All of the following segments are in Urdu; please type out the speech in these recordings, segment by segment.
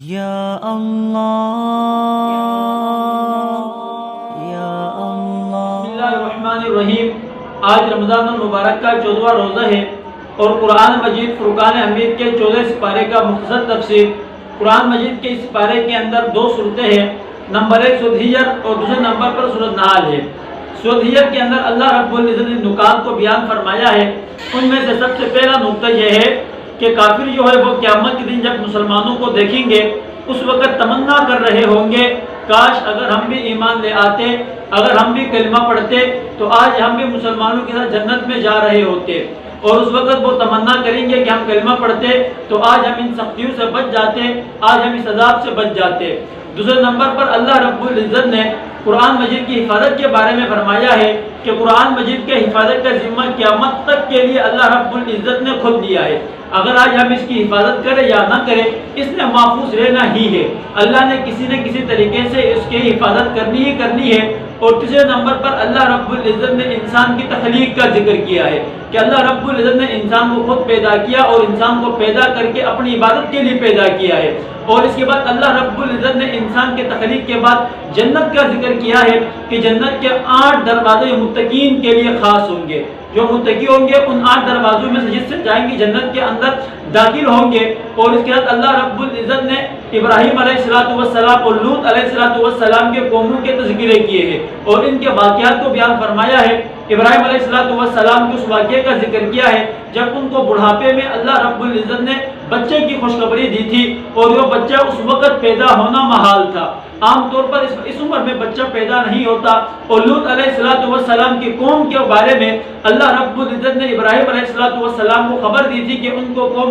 یا اللہ یا اللہ۔ بسم اللہ الرحمن الرحیم۔ آج رمضان المبارک کا 14واں روزہ ہے اور قرآن مجید فرقان حمید کے 14 سپارے کا مختصر تفسیر۔ قرآن مجید کے اس سپارے کے اندر 2 صورتیں ہیں، نمبر 1 سورۃ حجر اور دوسرے نمبر پر سورۃ نحل ہے۔ سورۃ حجر کے اندر اللہ رب العزت نے نکات کو بیان فرمایا ہے۔ ان میں سے سب سے پہلا نقطہ یہ ہے کہ کافر جو ہے وہ قیامت کے دن جب مسلمانوں کو دیکھیں گے اس وقت تمنا کر رہے ہوں گے کاش اگر ہم بھی ایمان لے آتے، اگر ہم بھی کلمہ پڑھتے تو آج ہم بھی مسلمانوں کے ساتھ جنت میں جا رہے ہوتے۔ اور اس وقت وہ تمنا کریں گے کہ ہم کلمہ پڑھتے تو آج ہم ان سختیوں سے بچ جاتے، آج ہم اس عذاب سے بچ جاتے۔ دوسرے نمبر پر اللہ رب العزت نے قرآن مجید کی حفاظت کے بارے میں فرمایا ہے کہ قرآن مجید کے حفاظت کا ذمہ قیامت تک کے لیے اللہ رب العزت نے خود لیا ہے۔ اگر آج ہم اس کی حفاظت کریں یا نہ کریں، اس نے محفوظ رہنا ہی ہے۔ اللہ نے کسی نہ کسی طریقے سے اس کی حفاظت کرنی ہے۔ اور تیسرے نمبر پر اللہ رب العزت نے انسان کی تخلیق کا ذکر کیا ہے کہ اللہ رب العزت نے انسان کو خود پیدا کیا اور انسان کو پیدا کر کے اپنی عبادت کے لیے پیدا کیا ہے۔ اور اس کے بعد اللہ رب العزت نے انسان کے تخلیق کے بعد جنت کا ذکر کیا ہے کہ جنت کے 8 دروازے متقین کے لیے خاص ہوں گے۔ جو متقی ہوں گے ان 8 دروازوں میں سے جس سے جائیں گے جنت کے اندر داخل ہوں گے۔ اور اس کے بعد اللہ رب العزت نے ابراہیم علیہ السلام اور لوط علیہ السلام کے قوموں کے تذکرے کیے ہیں اور ان کے واقعات کو بیان فرمایا ہے۔ ابراہیم علیہ السلام کے اس واقعے کا ذکر کیا ہے جب ان کو بڑھاپے میں اللہ رب العزت نے بچے کی خوشخبری دی تھی اور وہ بچہ اس وقت پیدا ہونا محال تھا۔ عام طور پر اس عمر میں بچہ پیدا نہیں ہوتا۔ اور لوط علیہ السلام کی قوم کے بارے میں اللہ رب العزت نے ابراہیم علیہ السلام کو خبر دی تھی کہ ان کو قوم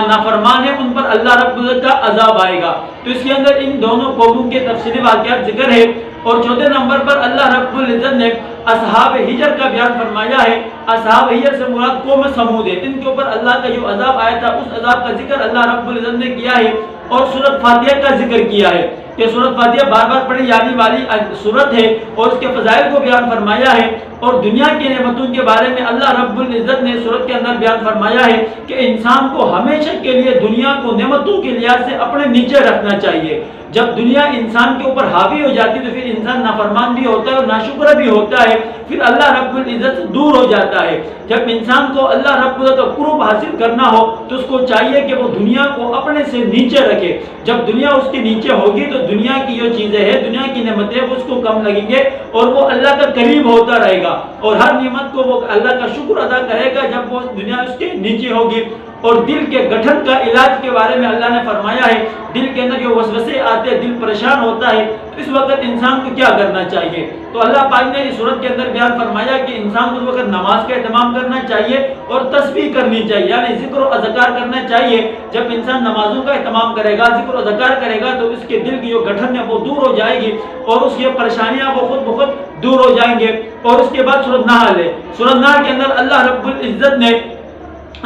نافرمان ہے، ان پر اللہ رب العزت کا عذاب آئے گا۔ تو اس کے اندر ان دونوں قوموں کے تفصیلی واقعات ذکر ہے۔ اور چوتھے نمبر پر اللہ رب العزت نے اصحاب حجر کا بیان فرمایا ہے۔ اصحاب حجر سے مراد قوم سمود ہے، ان کے اوپر اللہ کا جو عذاب آیا تھا اس عذاب کا ذکر اللہ رب العزت نے کیا ہے۔ اور سورۃ فاتحہ کا ذکر کیا ہے کہ سورۃ فاتحہ بار بار پڑھی جانے والی سورت ہے اور اس کے فضائل کو بیان فرمایا ہے۔ اور دنیا کی نعمتوں کے بارے میں اللہ رب العزت نے سورت کے اندر بیان فرمایا ہے کہ انسان کو ہمیشہ کے لیے دنیا کو نعمتوں کے لحاظ سے اپنے نیچے رکھنا چاہیے۔ جب دنیا انسان کے اوپر حاوی ہو جاتی تو پھر انسان نافرمان بھی ہوتا ہے اور ناشکر بھی ہوتا ہے، پھر اللہ رب العزت سے دور ہو جاتا ہے۔ جب انسان کو اللہ رب العزت کا قرب حاصل کرنا ہو تو اس کو چاہیے کہ وہ دنیا کو اپنے سے نیچے رکھے۔ جب دنیا اس کے نیچے ہوگی تو دنیا کی جو چیزیں ہیں، دنیا کی نعمتیں وہ اس کو کم لگیں گے اور وہ اللہ کا قریب ہوتا رہے گا اور ہر نعمت کو وہ اللہ کا شکر ادا کرے گا جب وہ دنیا اس کے نیچے ہوگی۔ اور دل کے گٹھن کا علاج کے بارے میں اللہ نے فرمایا ہے، دل کے اندر جو وسوسے آتے ہیں، دل پریشان ہوتا ہے، تو اس وقت انسان کو کیا کرنا چاہیے؟ تو اللہ پاک نے اس صورت کے اندر بیان فرمایا کہ انسان کو اس وقت نماز کا اہتمام کرنا چاہیے اور تسبیح کرنی چاہیے، یعنی ذکر و اذکار کرنا چاہیے۔ جب انسان نمازوں کا اہتمام کرے گا، ذکر و اذکار کرے گا تو اس کے دل کی جو گٹھن ہے وہ دور ہو جائے گی اور اس کی پریشانیاں وہ خود بخود دور ہو جائیں گے۔ اور اس کے بعد سورۃ نحل ہے۔ سورۃ نحل کے اندر اللہ رب العزت نے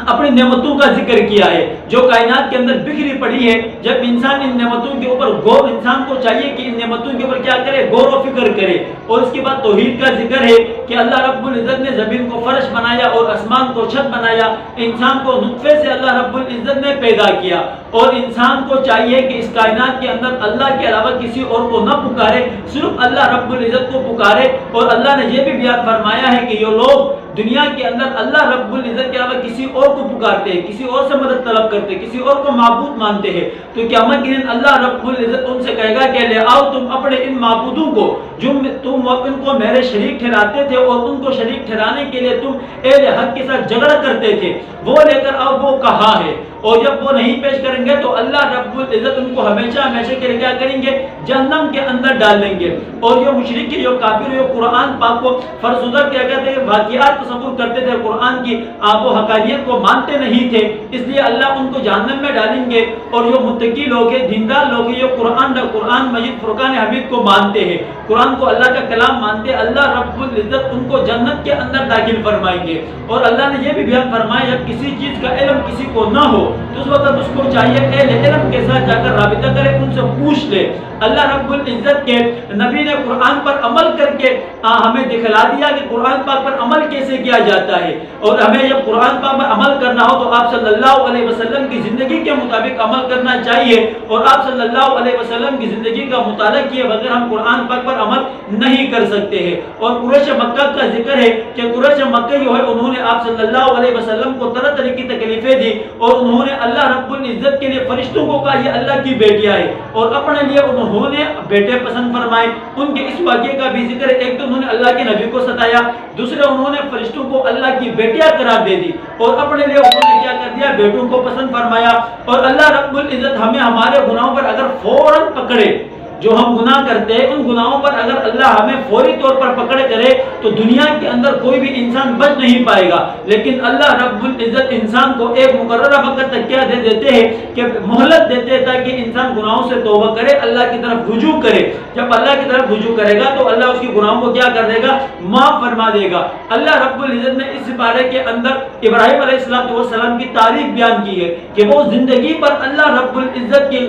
اپنی نعمتوں کا ذکر کیا ہے جو کائنات کے اندر بکھری پڑی ہے۔ جب انسان ان نعمتوں کے اوپر انسان کو چاہیے کہ ان نعمتوں کے اوپر کیا کرے، غور و فکر کرے۔ اور اس کے بعد توحید کا ذکر ہے کہ اللہ رب العزت نے زمین کو فرش بنایا اور آسمان کو چھت بنایا، انسان کو نطفے سے اللہ رب العزت نے پیدا کیا اور انسان کو چاہیے کہ اس کائنات کے اندر اللہ کے علاوہ کسی اور کو نہ پکارے، صرف اللہ رب العزت کو پکارے۔ اور اللہ نے یہ بھی بیان فرمایا ہے کہ یہ لوگ دنیا کے اندر اللہ رب العزت کے علاوہ کسی اور کو پکارتے ہیں، کسی اور سے مدد طلب کرتے ہیں، کسی اور کو معبود مانتے ہیں، تو قیامت کے دن اللہ رب العزت ان سے کہے گا کہ لے آؤ تم اپنے ان معبودوں کو جو تم ان کو میرے شریک ٹھہراتے تھے اور ان کو شریک ٹھہرانے کے لیے تم اہل حق کے ساتھ جھگڑا کرتے تھے، وہ لے کر آؤ، وہ کہاں ہے؟ اور جب وہ نہیں پیش کریں گے تو اللہ رب العزت ان کو ہمیشہ کے لیے کیا کریں گے، جہنم کے اندر ڈال دیں گے۔ اور جو مشرک جو کافر جو قرآن پاک کو فرسودہ کیا کہتے ہیں، واقعات تصور کرتے تھے، قرآن کی آب و حقانیت کو مانتے نہیں تھے، اس لیے اللہ ان کو جہنم میں ڈالیں گے۔ اور جو متقی لوگ ہیں، دیندار لوگ ہیں، جو قرآن مجید فرقان حمید کو مانتے ہیں، قرآن کو اللہ کا کلام مانتے ہیں، اللہ رب العزت ان کو جنت کے اندر داخل فرمائیں گے۔ اور اللہ نے یہ بھی بیان فرمایا جب کسی چیز کا علم کسی کو نہ ہو تو اس وقت اس کو چاہیے اہل علم کے ساتھ جا کر رابطہ کرے، ان سے سے پوچھ لے۔ اللہ رب العزت کے نبی نے قرآن پر عمل کر کے ہمیں دکھلا دیا کہ قرآن پاک پر عمل کیسے کیا جاتا ہے، اور ہمیں جب قرآن پاک پر عمل کرنا ہو تو آپ صلی اللہ علیہ وسلم کی زندگی کے مطابق عمل کرنا چاہیے، اور آپ صلی اللہ علیہ وسلم کی زندگی کا مطالعہ کیے بغیر ہم قرآن پاک پر عمل نہیں کر سکتے ہیں۔ اور قریش مکہ کا ذکر ہے کہ قریش مکہ جو ہے انہوں نے آپ صلی اللہ علیہ وسلم کو طرح طرح کی تکلیفیں دی، اور انہوں نے اللہ رب العزت کے لیے فرشتوں کو کہا یہ اللہ کی بیٹیاں ہے، اور اپنے لیے انہوں نے بیٹے پسند فرمائے۔ ان کے اس واقعے کا بھی ذکر ہے، ایک تو انہوں نے اللہ کے نبی کو ستایا، دوسرے انہوں نے فرشتوں کو اللہ کی بیٹیاں قرار دے دی، اور اپنے لیے انہوں نے کیا کر دیا، بیٹوں کو پسند فرمایا۔ اور اللہ رب العزت ہمیں ہمارے گناہوں پر اگر فوراً پکڑے، جو ہم گناہ کرتے ہیں ان گناہوں پر اگر اللہ ہمیں فوری طور پر پکڑ کرے تو دنیا کے اندر کوئی بھی انسان بچ نہیں پائے گا، لیکن اللہ رب العزت انسان کو ایک مقررہ وقت تک کیا دے دیتے ہیں کہ مہلت دیتے ہیں تاکہ انسان گناہوں سے توبہ کرے، اللہ کی طرف رجوع کرے۔ جب اللہ کی طرف رجوع کرے گا تو اللہ اس کی گناہوں کو کیا کر دے گا، معاف فرما دے گا۔ اللہ رب العزت نے اس سپارے کے اندر ابراہیم علیہ السلام کی تاریخ بیان کی ہے کہ وہ زندگی پر اللہ رب العزت کی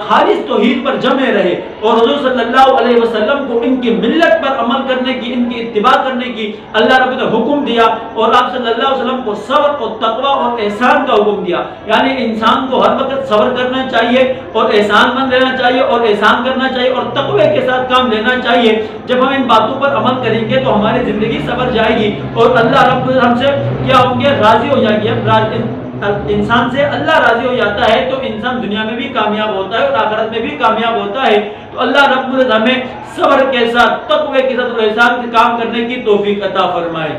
خالص توحید پر جمے رہے، اور حضور صلی اللہ علیہ وسلم کو ان کی ملت پر عمل کرنے کی، ان کی اتباع کرنے کی اللہ رب نے حکم دیا، اور آپ صلی اللہ علیہ وسلم کو صبر اور تقوی اور احسان کا حکم دیا۔ یعنی انسان کو ہر وقت صبر کرنا چاہیے اور احسان مند رہنا چاہیے اور احسان کرنا چاہیے اور تقوی کے ساتھ کام لینا چاہیے۔ جب ہم ان باتوں پر عمل کریں گے تو ہماری زندگی سنور جائے گی، اور اللہ رب ہم سے کیا ہوں گے، راضی ہو جائے گی۔ انسان سے اللہ راضی ہو جاتا ہے تو انسان دنیا میں بھی کامیاب ہوتا ہے اور آخرت میں بھی کامیاب ہوتا ہے۔ تو اللہ رب العزت ہمیں صبر کے ساتھ، تقوی کے ساتھ اور احسان سے کام کرنے کی توفیق عطا فرمائے۔